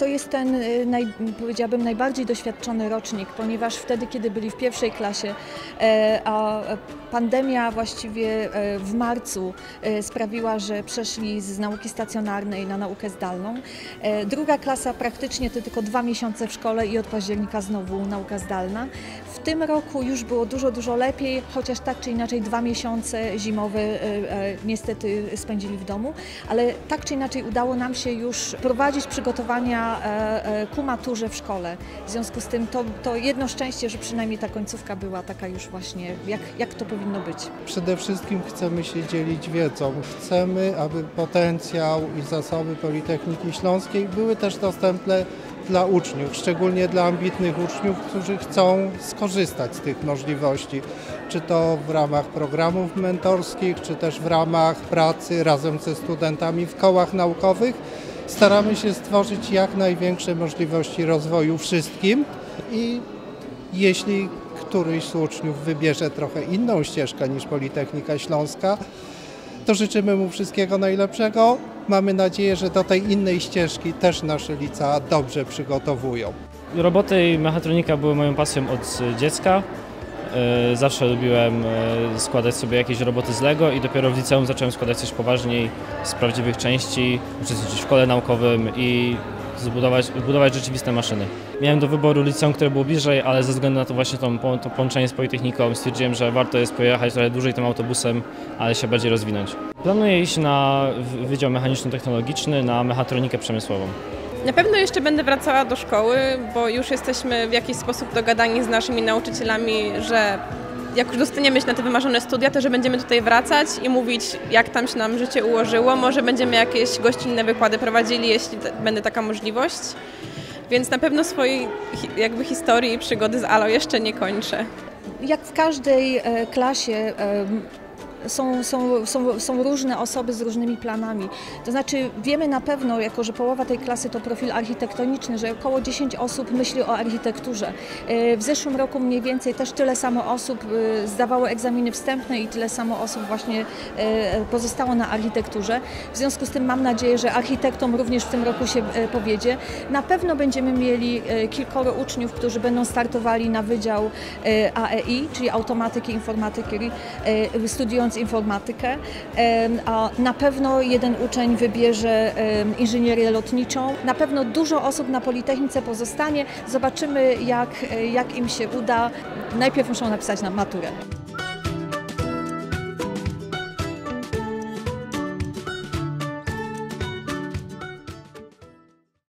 to jest ten, powiedziałabym, najbardziej doświadczony rocznik, ponieważ wtedy, kiedy byli w pierwszej klasie, a pandemia właściwie w marcu sprawiła, że przeszli z nauki stacjonarnej na naukę zdalną. Druga klasa praktycznie to tylko 2 miesiące w szkole i od października znowu nauka zdalna. W tym roku już było dużo lepiej, chociaż tak czy inaczej 2 miesiące zimowe niestety spędzili w domu, ale tak czy inaczej udało nam się już prowadzić przygotowania ku maturze w szkole. W związku z tym to jedno szczęście, że przynajmniej ta końcówka była taka już właśnie, jak to powinno być. Przede wszystkim chcemy się dzielić wiedzą. Chcemy, aby potencjał i zasoby Politechniki Śląskiej były też dostępne dla uczniów, szczególnie dla ambitnych uczniów, którzy chcą skorzystać z tych możliwości, czy to w ramach programów mentorskich, czy też w ramach pracy razem ze studentami w kołach naukowych. Staramy się stworzyć jak największe możliwości rozwoju wszystkim i jeśli któryś z uczniów wybierze trochę inną ścieżkę niż Politechnika Śląska, to życzymy mu wszystkiego najlepszego. Mamy nadzieję, że do tej innej ścieżki też nasze licea dobrze przygotowują. Roboty i mechatronika były moją pasją od dziecka. Zawsze lubiłem składać sobie jakieś roboty z Lego i dopiero w liceum zacząłem składać coś poważniej z prawdziwych części, uczestniczyć w szkole naukowym i zbudować rzeczywiste maszyny. Miałem do wyboru liceum, które było bliżej, ale ze względu na to właśnie to połączenie z Politechniką stwierdziłem, że warto jest pojechać trochę dłużej tym autobusem, ale się bardziej rozwinąć. Planuję iść na Wydział Mechaniczno-Technologiczny, na mechatronikę przemysłową. Na pewno jeszcze będę wracała do szkoły, bo już jesteśmy w jakiś sposób dogadani z naszymi nauczycielami, że jak już dostaniemy się na te wymarzone studia, to że będziemy tutaj wracać i mówić, jak tam się nam życie ułożyło. Może będziemy jakieś gościnne wykłady prowadzili, jeśli będzie taka możliwość. Więc na pewno swojej historii i przygody z ALO jeszcze nie kończę. Jak w każdej klasie są różne osoby z różnymi planami. To znaczy wiemy na pewno, jako że połowa tej klasy to profil architektoniczny, że około 10 osób myśli o architekturze. W zeszłym roku mniej więcej też tyle samo osób zdawało egzaminy wstępne i tyle samo osób właśnie pozostało na architekturze. W związku z tym mam nadzieję, że architektom również w tym roku się powiedzie. Na pewno będziemy mieli kilkoro uczniów, którzy będą startowali na Wydział AEI, czyli Automatyki, Informatyki, studiując informatykę, a na pewno jeden uczeń wybierze inżynierię lotniczą. Na pewno dużo osób na Politechnice pozostanie. Zobaczymy, jak im się uda. Najpierw muszą napisać na maturę.